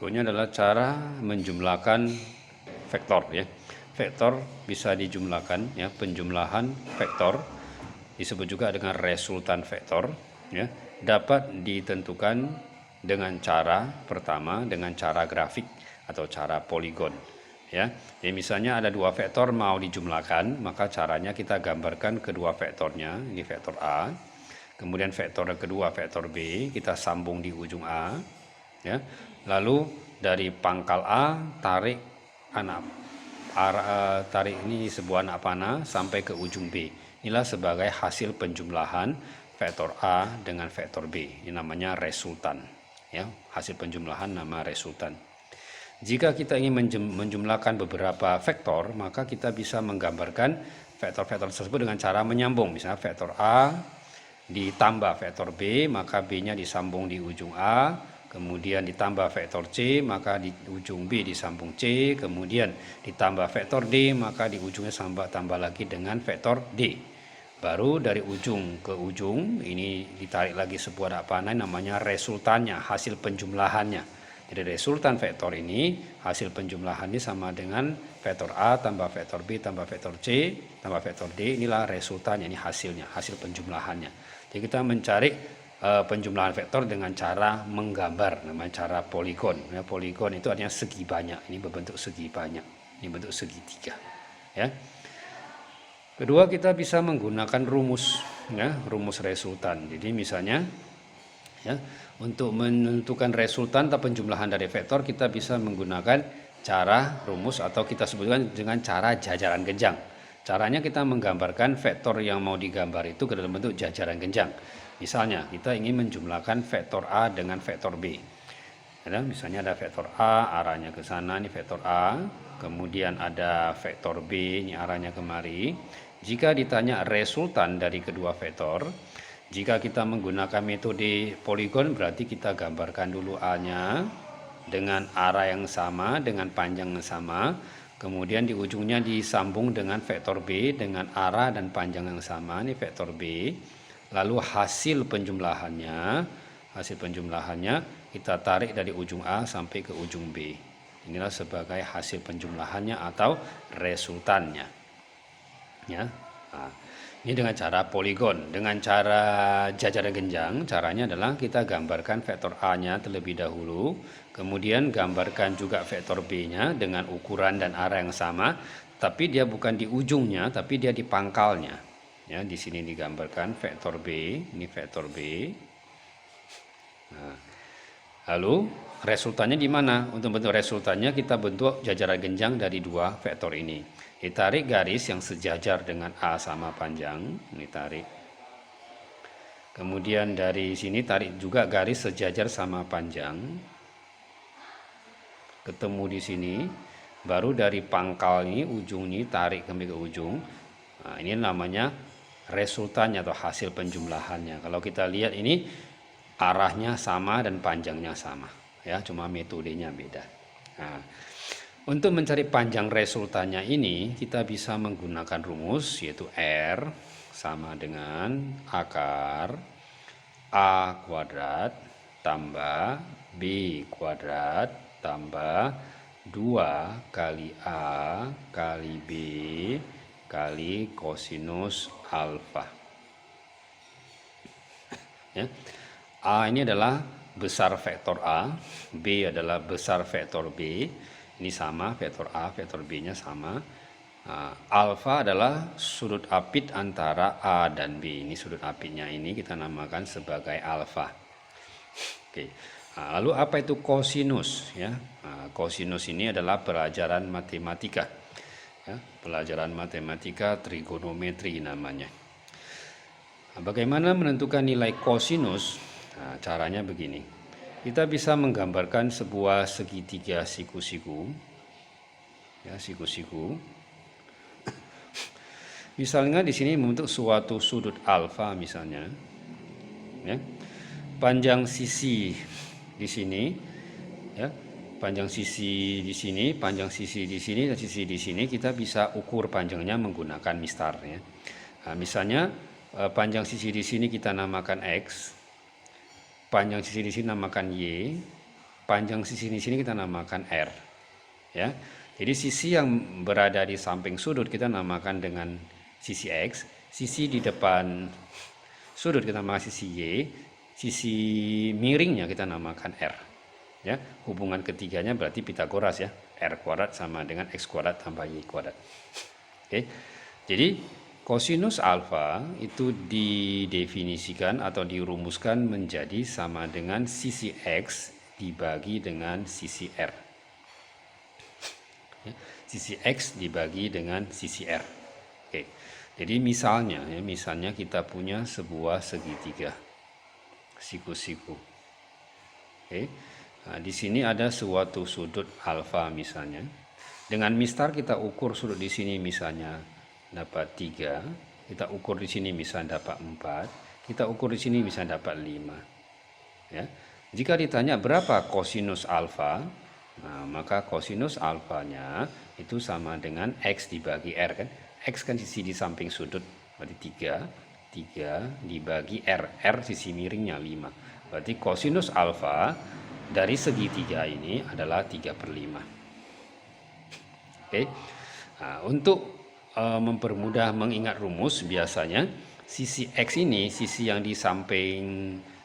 Berikutnya adalah cara menjumlahkan vektor ya. Vektor bisa dijumlahkan ya, penjumlahan vektor disebut juga dengan resultan vektor ya, dapat ditentukan dengan cara pertama dengan cara grafik atau cara poligon ya. Jadi misalnya ada dua vektor mau dijumlahkan, maka caranya kita gambarkan kedua vektornya, ini vektor A. Kemudian vektor kedua vektor B kita sambung di ujung A ya. Lalu dari pangkal A tarik ini sebuah anak panah sampai ke ujung B. Inilah sebagai hasil penjumlahan vektor A dengan vektor B. Ini namanya resultan ya. Hasil penjumlahan nama resultan. Jika kita ingin menjumlahkan beberapa vektor, maka kita bisa menggambarkan vektor-vektor tersebut dengan cara menyambung. Misalnya vektor A ditambah vektor B, maka B-nya disambung di ujung A, kemudian ditambah vektor C, maka di ujung B disambung C, kemudian ditambah vektor D, maka di ujungnya tambah lagi dengan vektor D. Baru dari ujung ke ujung ini ditarik lagi sebuah anak panah, namanya resultannya, hasil penjumlahannya. Jadi resultan vektor ini, hasil penjumlahannya sama dengan vektor A tambah vektor B tambah vektor C tambah vektor D, inilah resultannya, ini hasilnya, hasil penjumlahannya. Jadi kita mencari penjumlahan vektor dengan cara menggambar, namanya cara poligon ya. Poligon itu artinya segi banyak, ini berbentuk segi banyak, ini bentuk segitiga ya. Kedua, kita bisa menggunakan rumus ya, rumus resultan. Jadi misalnya ya, untuk menentukan resultan atau penjumlahan dari vektor kita bisa menggunakan cara rumus atau kita sebutkan dengan cara jajaran genjang. Caranya kita menggambarkan vektor yang mau digambar itu ke dalam bentuk jajaran genjang. Misalnya kita ingin menjumlahkan vektor A dengan vektor B. Ya, misalnya ada vektor A arahnya ke sana, ini vektor A. Kemudian ada vektor B, ini arahnya kemari. Jika ditanya resultan dari kedua vektor, jika kita menggunakan metode poligon berarti kita gambarkan dulu A-nya dengan arah yang sama, dengan panjang yang sama. Kemudian di ujungnya disambung dengan vektor B dengan arah dan panjang yang sama, ini vektor B. Lalu hasil penjumlahannya kita tarik dari ujung A sampai ke ujung B. Inilah sebagai hasil penjumlahannya atau resultannya. Ya. Nah, ini dengan cara poligon. Dengan cara jajaran genjang, caranya adalah kita gambarkan vektor A-nya terlebih dahulu, kemudian gambarkan juga vektor B-nya dengan ukuran dan arah yang sama, tapi dia bukan di ujungnya, tapi dia di pangkalnya. Ya, di sini digambarkan vektor B, ini vektor B. Nah, lalu resultannya di mana? Untuk bentuk resultannya kita bentuk jajaran genjang dari dua vektor ini. Ditarik garis yang sejajar dengan A sama panjang, ini tarik. Kemudian dari sini tarik juga garis sejajar sama panjang. Ketemu di sini, baru dari pangkal ini, ujung ini tarik ke ujung. Nah, ini namanya resultannya atau hasil penjumlahannya. Kalau kita lihat ini arahnya sama dan panjangnya sama ya, cuma metodenya beda. Nah, untuk mencari panjang resultannya ini kita bisa menggunakan rumus yaitu R sama dengan akar A kuadrat tambah B kuadrat tambah 2 kali A kali B kali kosinus alfa. Ya. A ini adalah besar vektor A, B adalah besar vektor B. Ini sama, vektor A, vektor B-nya sama. Alfa adalah sudut apit antara A dan B. Ini sudut apitnya ini kita namakan sebagai alfa. Oke. Lalu apa itu kosinus? Ya, kosinus ini adalah pelajaran matematika. Ya, pelajaran matematika trigonometri namanya. Bagaimana menentukan nilai kosinus? Caranya begini. Kita bisa menggambarkan sebuah segitiga siku-siku. Ya, siku-siku. Misalnya di sini membentuk suatu sudut alfa misalnya. Ya. Panjang sisi di sini, ya. Panjang sisi di sini, panjang sisi di sini, dan sisi di sini kita bisa ukur panjangnya menggunakan mistar. Ya. Nah, misalnya panjang sisi di sini kita namakan X, panjang sisi di sini namakan Y, panjang sisi di sini kita namakan R. Ya. Jadi sisi yang berada di samping sudut kita namakan dengan sisi X, sisi di depan sudut kita namakan sisi Y, sisi miringnya kita namakan R. Ya, hubungan ketiganya berarti Pitagoras ya. R kuadrat sama dengan X kuadrat tambah Y kuadrat. Oke. Jadi kosinus alfa itu didefinisikan atau dirumuskan menjadi sama dengan sisi X dibagi dengan sisi R. Ya, sisi X dibagi dengan sisi R. Oke. Jadi misalnya kita punya sebuah segitiga siku-siku. Oke. Nah, di sini ada suatu sudut alfa misalnya. Dengan mistar kita ukur sudut di sini misalnya dapat 3, kita ukur di sini misalnya dapat 4, kita ukur di sini misalnya dapat 5. Ya. Jika ditanya berapa kosinus alfa, nah, maka kosinus alfanya itu sama dengan X dibagi R kan. X kan sisi di samping sudut, berarti 3 dibagi R. R sisi miringnya 5. Berarti kosinus alfa dari segitiga ini adalah 3/5. Oke. Nah, untuk mempermudah mengingat rumus, biasanya sisi X ini, sisi yang di samping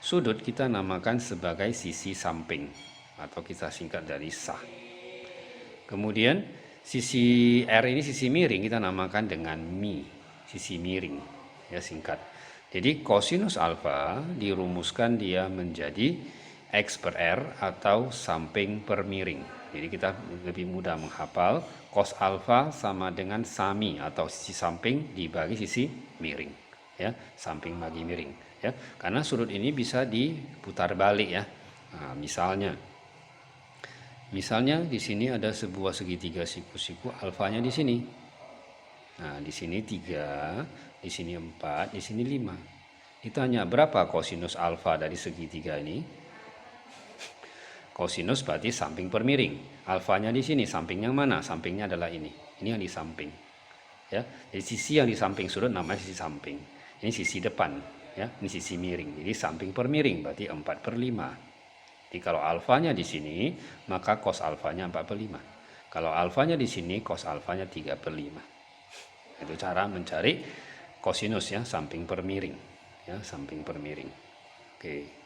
sudut kita namakan sebagai sisi samping atau kita singkat dari SA. Kemudian sisi R ini sisi miring kita namakan dengan mi, sisi miring ya singkat. Jadi kosinus alfa dirumuskan dia menjadi X per R atau samping per miring. Jadi kita lebih mudah menghafal cos alfa sama dengan sami atau sisi samping dibagi sisi miring ya, samping bagi miring ya. Karena sudut ini bisa diputar balik ya. Nah, misalnya di sini ada sebuah segitiga siku-siku, alfanya di sini. Nah, di sini 3, di sini 4, di sini 5. Ditanya berapa kosinus alfa dari segitiga ini? Kosinus berarti samping per miring. Alfanya di sini, samping yang mana? Sampingnya adalah ini. Ini yang di samping. Ya, jadi sisi yang di samping sudut namanya sisi samping. Ini sisi depan, ya. Ini sisi miring. Jadi samping per miring berarti 4/5. Jadi kalau alfanya di sini, maka cos alfanya 4/5. Kalau alfanya di sini, cos alfanya 3/5. Itu cara mencari kosinus ya, samping per miring. Ya, samping per miring. Oke.